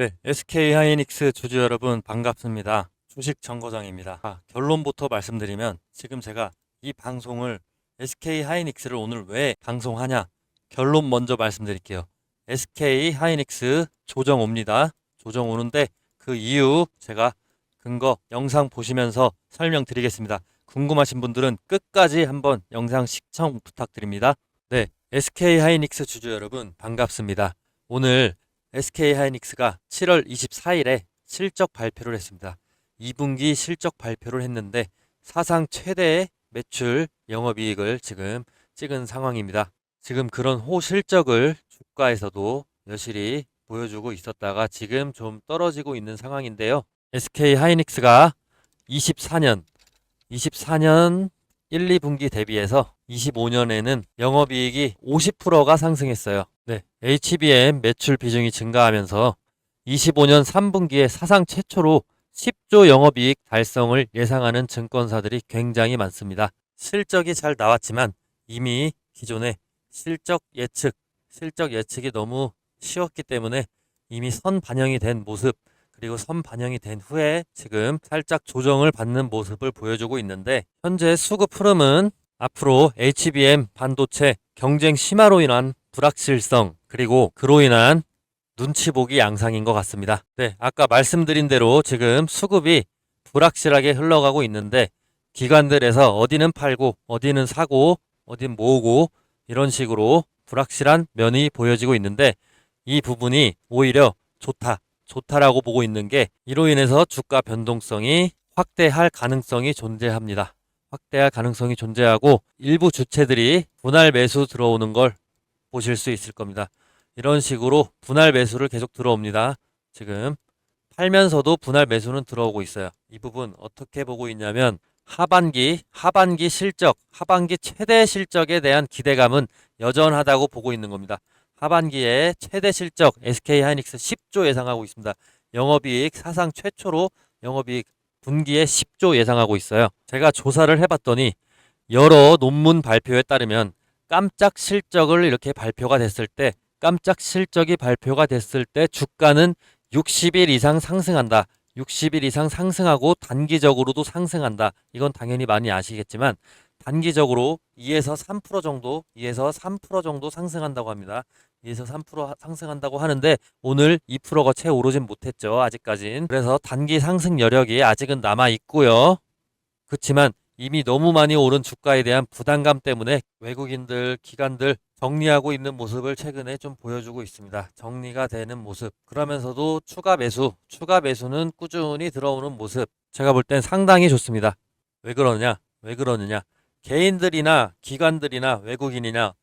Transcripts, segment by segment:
네, SK 하이닉스 주주 여러분 반갑습니다. 주식 정거장입니다. 결론부터 말씀드리면 지금 제가 이 방송을 SK 하이닉스를 오늘 왜 방송하냐? 결론 먼저 말씀드릴게요. SK 하이닉스 조정 옵니다. 조정 오는데 그 이유 제가 근거 영상 보시면서 설명드리겠습니다. 궁금하신 분들은 끝까지 한번 영상 시청 부탁드립니다. 네, SK 하이닉스 주주 여러분 반갑습니다. 오늘 SK 하이닉스가 7월 24일에 실적 발표를 했습니다. 2분기 실적 발표를 했는데 사상 최대의 매출 영업이익을 지금 찍은 상황입니다. 지금 그런 호실적을 주가에서도 여실히 보여주고 있었다가 지금 좀 떨어지고 있는 상황인데요. SK 하이닉스가 24년 1, 2분기 대비해서 25년에는 영업이익이 50%가 상승했어요. 네, HBM 매출 비중이 증가하면서 25년 3분기에 사상 최초로 10조 영업이익 달성을 예상하는 증권사들이 굉장히 많습니다. 실적이 잘 나왔지만 이미 기존의 실적 예측이 너무 쉬웠기 때문에 이미 선 반영이 된 모습, 그리고 선 반영이 된 후에 지금 살짝 조정을 받는 모습을 보여주고 있는데, 현재 수급 흐름은 앞으로 HBM 반도체 경쟁 심화로 인한 불확실성, 그리고 그로 인한 눈치 보기 양상인 것 같습니다. 네, 아까 말씀드린 대로 지금 수급이 불확실하게 흘러가고 있는데 기관들에서 어디는 팔고 어디는 사고 어디는 모으고 이런 식으로 불확실한 면이 보여지고 있는데, 이 부분이 오히려 좋다라고 보고 있는 게, 이로 인해서 주가 변동성이 확대할 가능성이 존재합니다. 확대할 가능성이 존재하고 일부 주체들이 분할 매수 들어오는 걸 보실 수 있을 겁니다. 이런 식으로 분할 매수를 계속 들어옵니다. 지금 팔면서도 분할 매수는 들어오고 있어요. 이 부분 어떻게 보고 있냐면 하반기 실적, 하반기 최대 실적에 대한 기대감은 여전하다고 보고 있는 겁니다. 하반기에 최대 실적 SK 하이닉스 10조 예상하고 있습니다. 영업이익 사상 최초로 영업이익 분기에 10조 예상하고 있어요. 제가 조사를 해봤더니 여러 논문 발표에 따르면 깜짝 실적을 이렇게 발표가 됐을 때, 깜짝 실적이 발표가 됐을 때 주가는 60일 이상 상승한다. 60일 이상 상승하고 단기적으로도 상승한다. 이건 당연히 많이 아시겠지만 단기적으로 2에서 3% 정도 상승한다고 합니다. 2에서 3% 상승한다고 하는데 오늘 2%가 채 오르진 못했죠. 아직까진. 그래서 단기 상승 여력이 아직은 남아 있고요. 그렇지만 이미 너무 많이 오른 주가에 대한 부담감 때문에 외국인들, 기관들 정리하고 있는 모습을 최근에 좀 보여주고 있습니다. 정리가 되는 모습. 그러면서도 추가 매수는 꾸준히 들어오는 모습. 제가 볼 땐 상당히 좋습니다. 왜 그러느냐? 개인들이나 기관들이나 외국인이나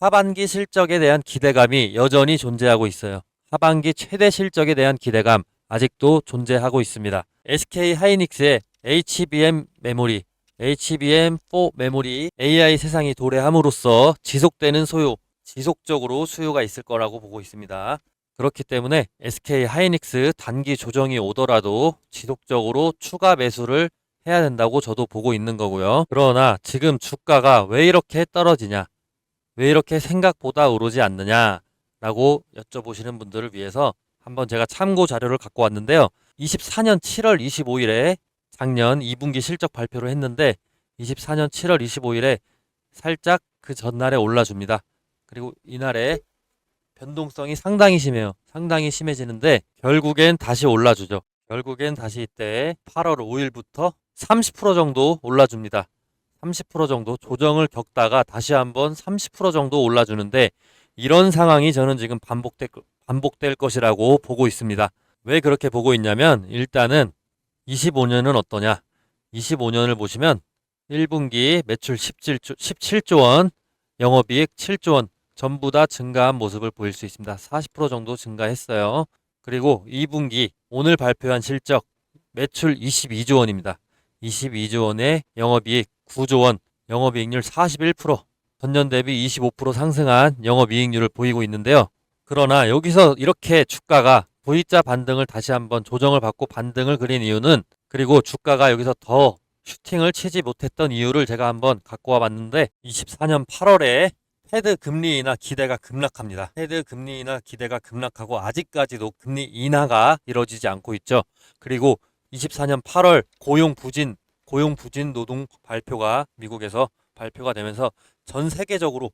하반기 실적에 대한 기대감이 여전히 존재하고 있어요. 하반기 최대 실적에 대한 기대감 아직도 존재하고 있습니다. SK 하이닉스의 HBM 메모리, HBM4 메모리 AI 세상이 도래함으로써 지속적으로 수요가 있을 거라고 보고 있습니다. 그렇기 때문에 SK 하이닉스 단기 조정이 오더라도 지속적으로 추가 매수를 해야 된다고 저도 보고 있는 거고요. 그러나 지금 주가가 왜 이렇게 떨어지냐, 왜 이렇게 생각보다 오르지 않느냐라고 여쭤보시는 분들을 위해서 한번 제가 참고 자료를 갖고 왔는데요. 24년 7월 25일에 작년 2분기 실적 발표를 했는데 24년 7월 25일에 살짝 그 전날에 올라줍니다. 그리고 이날에 변동성이 상당히 심해요. 상당히 심해지는데 결국엔 다시 올라주죠. 결국엔 다시 이때 8월 5일부터 30% 정도 올라줍니다. 30% 정도 조정을 겪다가 다시 한번 30% 정도 올라주는데, 이런 상황이 저는 지금 반복될 것이라고 보고 있습니다. 왜 그렇게 보고 있냐면, 일단은 25년은 어떠냐? 25년을 보시면 1분기 매출 17조 원, 영업이익 7조 원 전부 다 증가한 모습을 보일 수 있습니다. 40% 정도 증가했어요. 그리고 2분기 오늘 발표한 실적 매출 22조 원입니다. 22조 원의 영업이익 9조 원, 영업이익률 41%, 전년 대비 25% 상승한 영업이익률을 보이고 있는데요. 그러나 여기서 이렇게 주가가 V자 반등을 다시 한번 조정을 받고 반등을 그린 이유는, 그리고 주가가 여기서 더 슈팅을 치지 못했던 이유를 제가 한번 갖고 와 봤는데, 24년 8월에 페드 금리 인하 기대가 급락합니다. 페드 금리 인하 기대가 급락하고 아직까지도 금리 인하가 이루어지지 않고 있죠. 그리고 24년 8월 고용 부진 노동 발표가 미국에서 발표가 되면서 전 세계적으로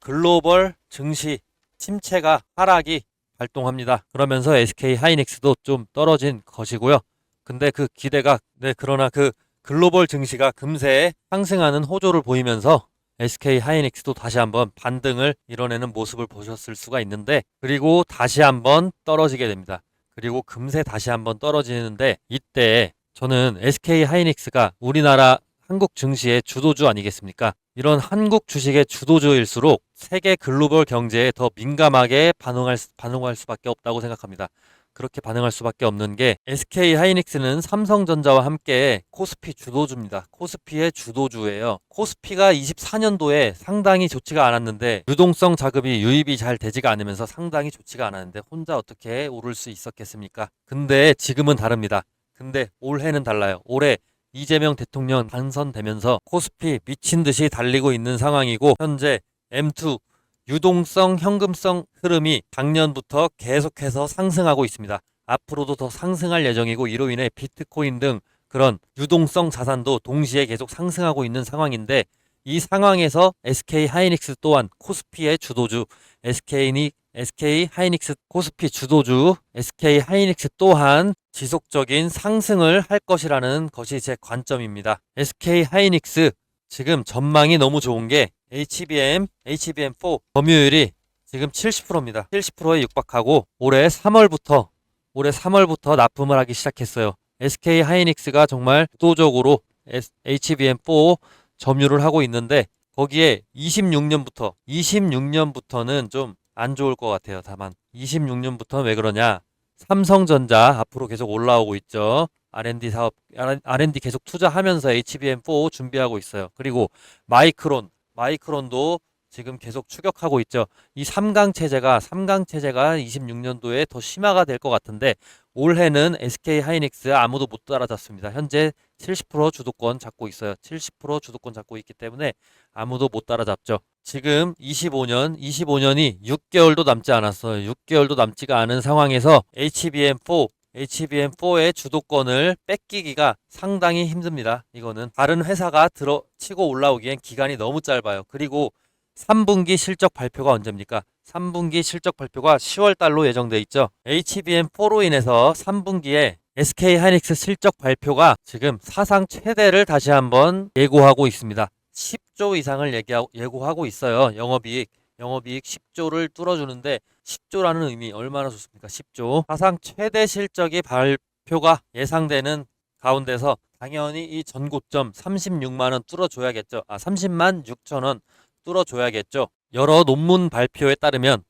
글로벌 증시 침체가 하락이 발동합니다. 그러면서 SK 하이닉스도 좀 떨어진 것이고요. 근데 그 기대가 그러나 그 글로벌 증시가 금세 상승하는 호조를 보이면서 SK 하이닉스도 다시 한번 반등을 이뤄내는 모습을 보셨을 수가 있는데, 그리고 다시 한번 떨어지게 됩니다. 그리고 금세 다시 한번 떨어지는데, 이때 저는 SK 하이닉스가 우리나라 한국 증시의 주도주 아니겠습니까? 이런 한국 주식의 주도주일수록 세계 글로벌 경제에 더 민감하게 반응할 수밖에 없다고 생각합니다. 그렇게 반응할 수밖에 없는 게, SK 하이닉스는 삼성전자와 함께 코스피 주도주입니다. 코스피의 주도주예요. 코스피가 24년도에 상당히 좋지가 않았는데, 유동성 자금이 유입이 잘 되지가 않으면서 상당히 좋지가 않았는데 혼자 어떻게 오를 수 있었겠습니까? 근데 지금은 다릅니다. 근데 올해는 달라요. 올해 이재명 대통령 당선되면서 코스피 미친 듯이 달리고 있는 상황이고, 현재 M2 유동성 현금성 흐름이 작년부터 계속해서 상승하고 있습니다. 앞으로도 더 상승할 예정이고, 이로 인해 비트코인 등 그런 유동성 자산도 동시에 계속 상승하고 있는 상황인데, 이 상황에서 SK 하이닉스 또한 코스피의 주도주, SK 하이닉스 코스피 주도주 SK 하이닉스 또한 지속적인 상승을 할 것이라는 것이 제 관점입니다. SK 하이닉스 지금 전망이 너무 좋은 게 HBM4 점유율이 지금 70%입니다. 70%에 육박하고 올해 3월부터 납품을 하기 시작했어요. SK 하이닉스가 정말 주도적으로 HBM4 점유를 하고 있는데, 거기에 26년부터는 좀 안 좋을 것 같아요. 다만 26년부터는 왜 그러냐? 삼성전자 앞으로 계속 올라오고 있죠. R&D 사업, R&D 계속 투자하면서 HBM4 준비하고 있어요. 그리고 마이크론도 지금 계속 추격하고 있죠. 이 3강 체제가 26년도에 더 심화가 될 것 같은데, 올해는 SK 하이닉스 아무도 못 따라잡습니다. 현재 70% 주도권 잡고 있어요. 70% 주도권 잡고 있기 때문에 아무도 못 따라잡죠. 지금 25년이 6개월도 남지 않았어요. 6개월도 남지가 않은 상황에서 HBM4의 주도권을 뺏기기가 상당히 힘듭니다. 이거는 다른 회사가 치고 올라오기엔 기간이 너무 짧아요. 그리고 3분기 실적 발표가 언제입니까? 3분기 실적 발표가 10월 달로 예정돼 있죠. HBM4로 인해서 3분기에 SK 하이닉스 실적 발표가 지금 사상 최대를 다시 한번 예고하고 있습니다. 10조 이상을 예고하고 있어요. 영업이익 10조를 뚫어주는데, 10조라는 의미 얼마나 좋습니까? 10조. 사상 최대 실적이 발표가 예상되는 가운데서 당연히 이 전고점 36만 원 뚫어줘야겠죠. 30만 6천 원 뚫어줘야겠죠. 여러 논문 발표에 따르면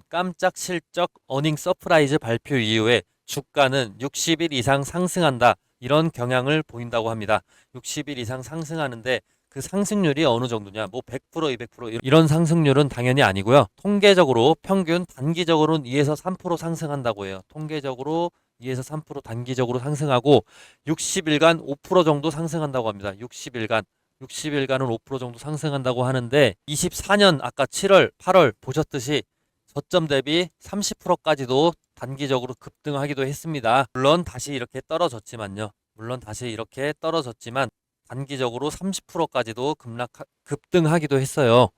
깜짝 실적 어닝 서프라이즈 발표 이후에 주가는 60일 이상 상승한다, 이런 경향을 보인다고 합니다. 60일 이상 상승하는데 그 상승률이 어느 정도냐? 뭐 100%, 200% 이런 상승률은 당연히 아니고요. 통계적으로 평균 단기적으로는 2에서 3% 상승한다고 해요. 통계적으로 2에서 3% 단기적으로 상승하고 60일간 5% 정도 상승한다고 합니다. 60일간은 5% 정도 상승한다고 하는데, 24년 아까 7월, 8월 보셨듯이 저점 대비 30%까지도 단기적으로 급등하기도 했습니다. 물론 다시 이렇게 떨어졌지만 단기적으로 30%까지도 급등하기도 했어요.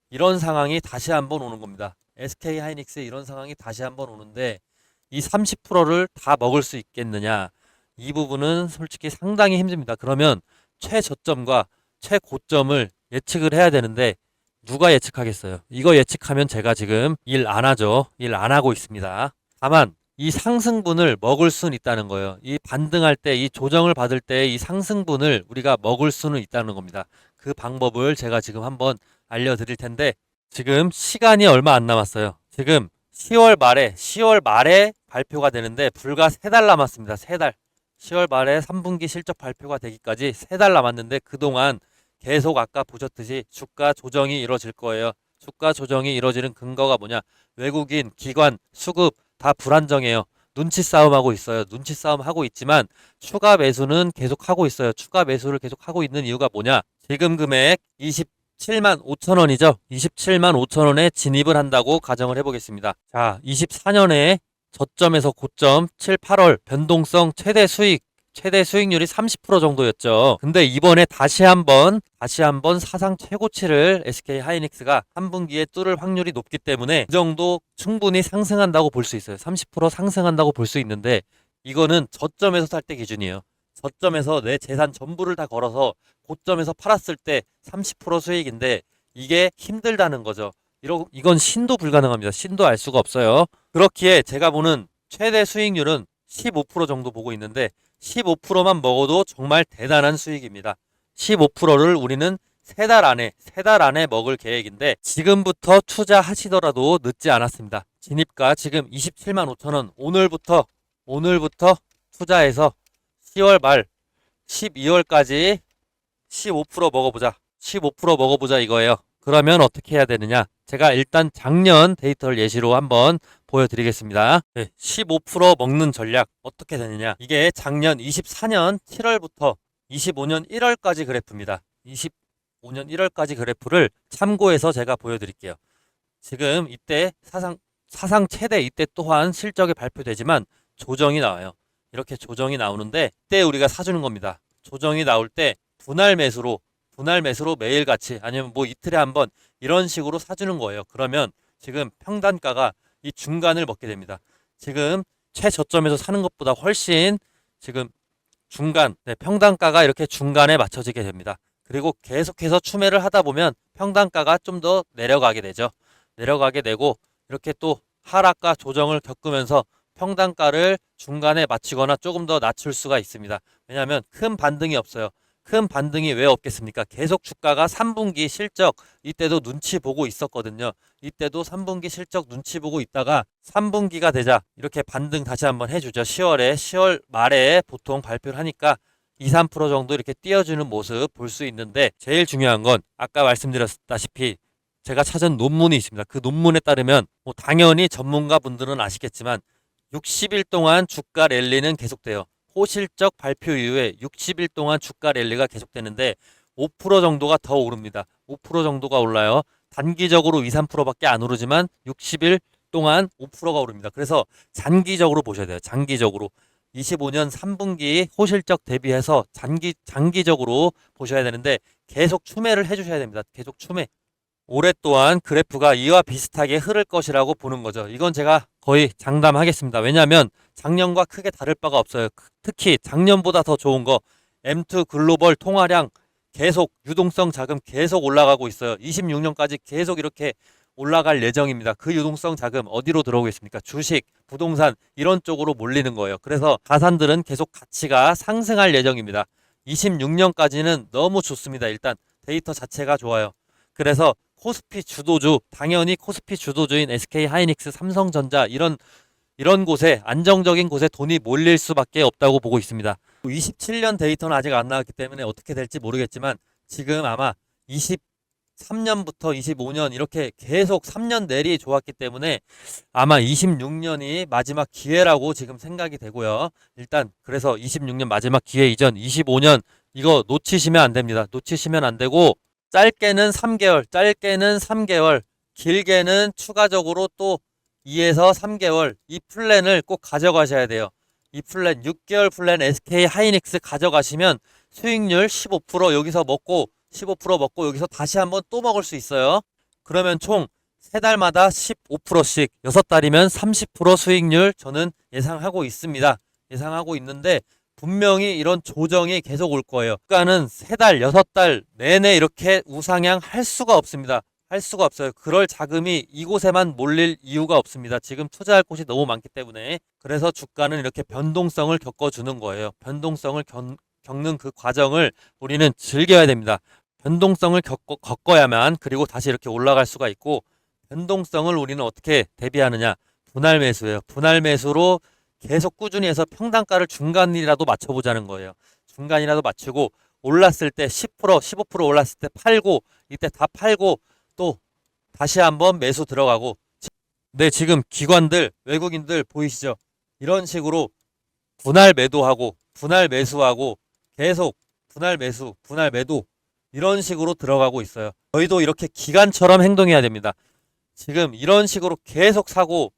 이런 상황이 다시 한번 오는 겁니다. SK 하이닉스 이런 상황이 다시 한번 오는데, 이 30%를 다 먹을 수 있겠느냐? 이 부분은 솔직히 상당히 힘듭니다. 그러면 최저점과 최고점을 예측을 해야 되는데, 누가 예측하겠어요? 이거 예측하면 제가 지금 일 안 하죠. 일 안 하고 있습니다. 다만 이 상승분을 먹을 수는 있다는 거예요. 이 반등할 때, 이 조정을 받을 때 이 상승분을 우리가 먹을 수는 있다는 겁니다. 그 방법을 제가 지금 한번 알려드릴 텐데, 지금 시간이 얼마 안 남았어요. 지금 10월 말에 발표가 되는데 불과 3달 남았습니다. 3달. 10월 말에 3분기 실적 발표가 되기까지 3달 남았는데, 그동안 계속 아까 보셨듯이 주가 조정이 이루어질 거예요. 주가 조정이 이루어지는 근거가 뭐냐? 외국인, 기관, 수급 다 불안정해요. 눈치 싸움하고 있어요. 눈치 싸움 하고 있지만 추가 매수는 계속 하고 있어요. 추가 매수를 계속 하고 있는 이유가 뭐냐? 지금 금액 27만 5천 원이죠. 27만 5천 원에 진입을 한다고 가정을 해보겠습니다. 자, 24년에 저점에서 고점 7, 8월 변동성 최대 수익률이 30% 정도였죠. 근데 이번에 다시 한번 사상 최고치를 SK 하이닉스가 3분기에 뚫을 확률이 높기 때문에 그 정도 충분히 상승한다고 볼 수 있어요. 30% 상승한다고 볼 수 있는데 이거는 저점에서 살 때 기준이에요. 저점에서 내 재산 전부를 다 걸어서 고점에서 팔았을 때 30% 수익인데 이게 힘들다는 거죠. 이건 신도 불가능합니다. 신도 알 수가 없어요. 그렇기에 제가 보는 최대 수익률은 15% 정도 보고 있는데 15%만 먹어도 정말 대단한 수익입니다. 15%를 우리는 세 달 안에 먹을 계획인데 지금부터 투자하시더라도 늦지 않았습니다. 진입가 지금 27만 5천 원 오늘부터 투자해서 10월 말 12월까지 15% 먹어보자. 15% 먹어보자 이거예요. 그러면 어떻게 해야 되느냐? 제가 일단 작년 데이터를 예시로 한번 보여드리겠습니다. 15% 먹는 전략 어떻게 되느냐? 이게 작년 24년 7월부터 25년 1월까지 그래프입니다. 25년 1월까지 그래프를 참고해서 제가 보여드릴게요. 지금 이때 사상 최대 이때 또한 실적이 발표되지만 조정이 나와요. 이렇게 조정이 나오는데 이때 우리가 사주는 겁니다. 조정이 나올 때 분할 매수로 매일같이 아니면 뭐 이틀에 한번 이런 식으로 사주는 거예요. 그러면 지금 평단가가 이 중간을 먹게 됩니다. 지금 최저점에서 사는 것보다 훨씬 지금 평단가가 이렇게 중간에 맞춰지게 됩니다. 그리고 계속해서 추매를 하다 보면 평단가가 좀 더 내려가게 되죠. 내려가게 되고 이렇게 또 하락과 조정을 겪으면서 평단가를 중간에 맞추거나 조금 더 낮출 수가 있습니다. 왜냐하면 큰 반등이 없어요. 큰 반등이 왜 없겠습니까? 계속 주가가 3분기 실적 이때도 눈치 보고 있었거든요. 이때도 3분기 실적 눈치 보고 있다가 3분기가 되자 이렇게 반등 다시 한번 해주죠. 10월 말에 보통 발표를 하니까 2, 3% 정도 이렇게 띄워주는 모습 볼 수 있는데 제일 중요한 건 아까 말씀드렸다시피 제가 찾은 논문이 있습니다. 그 논문에 따르면 뭐 당연히 전문가 분들은 아시겠지만 60일 동안 주가 랠리는 계속돼요. 호실적 발표 이후에 60일 동안 주가 랠리가 계속되는데 5% 정도가 더 오릅니다. 5% 정도가 올라요. 단기적으로 2, 3%밖에 안 오르지만 60일 동안 5%가 오릅니다. 그래서 장기적으로 보셔야 돼요. 장기적으로. 25년 3분기 호실적 대비해서 장기적으로 보셔야 되는데 계속 추매를 해주셔야 됩니다. 계속 추매. 올해 또한 그래프가 이와 비슷하게 흐를 것이라고 보는 거죠. 이건 제가 거의 장담하겠습니다. 왜냐하면 작년과 크게 다를 바가 없어요. 특히 작년보다 더 좋은 거 M2 글로벌 통화량 계속 유동성 자금 계속 올라가고 있어요. 26년까지 계속 이렇게 올라갈 예정입니다. 그 유동성 자금 어디로 들어오겠습니까? 주식, 부동산 이런 쪽으로 몰리는 거예요. 그래서 자산들은 계속 가치가 상승할 예정입니다. 26년까지는 너무 좋습니다. 일단 데이터 자체가 좋아요. 그래서 코스피 주도주, 당연히 코스피 주도주인 SK 하이닉스, 삼성전자 이런 곳에 안정적인 곳에 돈이 몰릴 수밖에 없다고 보고 있습니다. 27년 데이터는 아직 안 나왔기 때문에 어떻게 될지 모르겠지만 지금 아마 23년부터 25년 이렇게 계속 3년 내리 좋았기 때문에 아마 26년이 마지막 기회라고 지금 생각이 되고요. 일단 그래서 26년 마지막 기회 이전 25년 이거 놓치시면 안 됩니다. 놓치시면 안 되고 짧게는 3개월, 길게는 추가적으로 또 2에서 3개월 이 플랜을 꼭 가져가셔야 돼요. 이 플랜 6개월 플랜 SK 하이닉스 가져가시면 수익률 15% 여기서 먹고 15% 먹고 여기서 다시 한번 또 먹을 수 있어요. 그러면 총 3달마다 15%씩 6달이면 30% 수익률 저는 예상하고 있습니다. 예상하고 있는데 분명히 이런 조정이 계속 올 거예요. 주가는 3달, 6달 내내 이렇게 우상향 할 수가 없습니다. 할 수가 없어요. 그럴 자금이 이곳에만 몰릴 이유가 없습니다. 지금 투자할 곳이 너무 많기 때문에. 그래서 주가는 이렇게 변동성을 겪어주는 거예요. 변동성을 겪는 그 과정을 우리는 즐겨야 됩니다. 변동성을 겪어야만 그리고 다시 이렇게 올라갈 수가 있고 변동성을 우리는 어떻게 대비하느냐. 분할 매수예요. 분할 매수로 계속 꾸준히 해서 평단가를 중간이라도 맞춰보자는 거예요. 중간이라도 맞추고 올랐을 때 10%, 15% 올랐을 때 팔고 이때 다 팔고 또 다시 한번 매수 들어가고 네, 지금 기관들, 외국인들 보이시죠? 이런 식으로 분할 매도하고 분할 매수하고 계속 분할 매수, 분할 매도 이런 식으로 들어가고 있어요. 저희도 이렇게 기관처럼 행동해야 됩니다. 지금 이런 식으로 계속 사고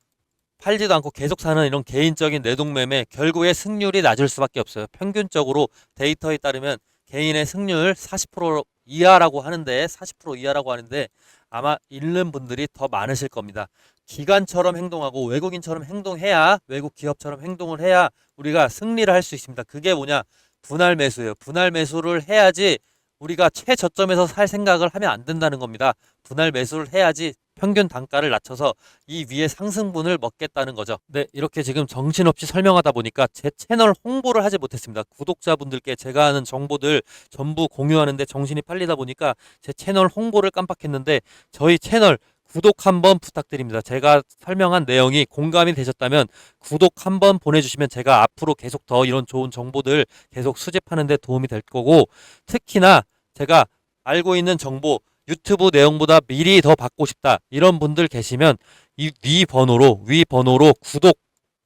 팔지도 않고 계속 사는 이런 개인적인 내동매매 결국에 승률이 낮을 수밖에 없어요. 평균적으로 데이터에 따르면 개인의 승률 40% 이하라고 하는데 40% 이하라고 하는데 아마 잃는 분들이 더 많으실 겁니다. 기관처럼 행동하고 외국인처럼 행동해야 외국 기업처럼 행동을 해야 우리가 승리를 할 수 있습니다. 그게 뭐냐? 분할 매수예요. 분할 매수를 해야지 우리가 최저점에서 살 생각을 하면 안 된다는 겁니다. 분할 매수를 해야지 평균 단가를 낮춰서 이 위에 상승분을 먹겠다는 거죠. 네, 이렇게 지금 정신없이 설명하다 보니까 제 채널 홍보를 하지 못했습니다. 구독자분들께 제가 아는 정보들 전부 공유하는데 정신이 팔리다 보니까 제 채널 홍보를 깜빡했는데 저희 채널 구독 한번 부탁드립니다. 제가 설명한 내용이 공감이 되셨다면 구독 한번 보내주시면 제가 앞으로 계속 더 이런 좋은 정보들 계속 수집하는 데 도움이 될 거고, 특히나 제가 알고 있는 정보 유튜브 내용보다 미리 더 받고 싶다 이런 분들 계시면 이 위 번호로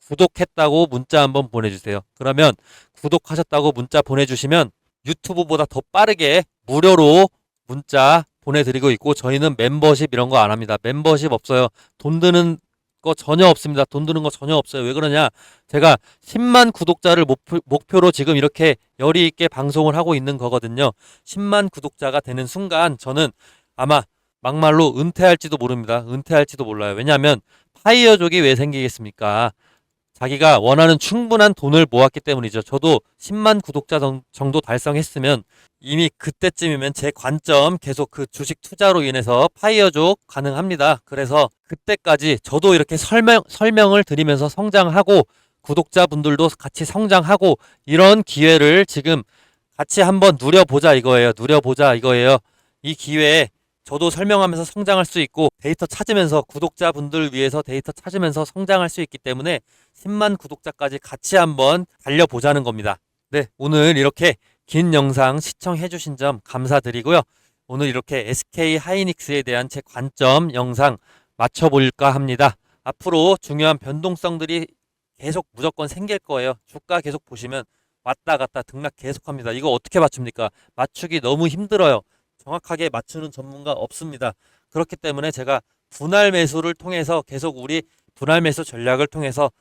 구독했다고 문자 한번 보내주세요. 그러면 구독하셨다고 문자 보내주시면 유튜브보다 더 빠르게 무료로 문자 보내드리고 있고, 저희는 멤버십 이런 거 안 합니다. 멤버십 없어요. 돈 드는 거 전혀 없습니다. 돈 드는 거 전혀 없어요. 왜 그러냐? 제가 10만 구독자를 목표로 지금 이렇게 열의 있게 방송을 하고 있는 거거든요. 10만 구독자가 되는 순간 저는 아마 막말로 은퇴할지도 모릅니다. 은퇴할지도 몰라요. 왜냐하면 파이어족이 왜 생기겠습니까? 자기가 원하는 충분한 돈을 모았기 때문이죠. 저도 10만 구독자 정도 달성했으면 이미 그때쯤이면 제 관점 계속 그 주식 투자로 인해서 파이어족 가능합니다. 그래서 그때까지 저도 이렇게 설명을 드리면서 성장하고 구독자분들도 같이 성장하고 이런 기회를 지금 같이 한번 누려보자 이거예요. 누려보자 이거예요. 이 기회에 저도 설명하면서 성장할 수 있고 데이터 찾으면서 구독자분들 위해서 데이터 찾으면서 성장할 수 있기 때문에 10만 구독자까지 같이 한번 달려보자는 겁니다. 네, 오늘 이렇게 긴 영상 시청해 주신 점 감사드리고요. 오늘 이렇게 SK 하이닉스에 대한 제 관점 영상 맞춰볼까 합니다. 앞으로 중요한 변동성들이 계속 무조건 생길 거예요. 주가 계속 보시면 왔다 갔다 등락 계속합니다. 이거 어떻게 맞춥니까? 맞추기 너무 힘들어요. 정확하게 맞추는 전문가 없습니다. 그렇기 때문에 제가 분할 매수를 통해서 계속 우리 분할 매수 전략을 통해서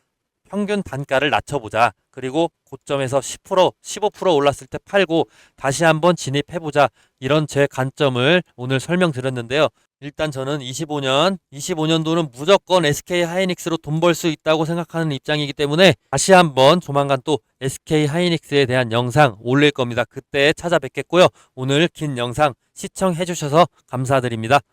평균 단가를 낮춰보자. 그리고 고점에서 10%, 15% 올랐을 때 팔고 다시 한번 진입해보자. 이런 제 관점을 오늘 설명드렸는데요. 일단 저는 25년도는 무조건 SK 하이닉스로 돈 벌 수 있다고 생각하는 입장이기 때문에 다시 한번 조만간 또 SK 하이닉스에 대한 영상 올릴 겁니다. 그때 찾아뵙겠고요. 오늘 긴 영상 시청해 주셔서 감사드립니다.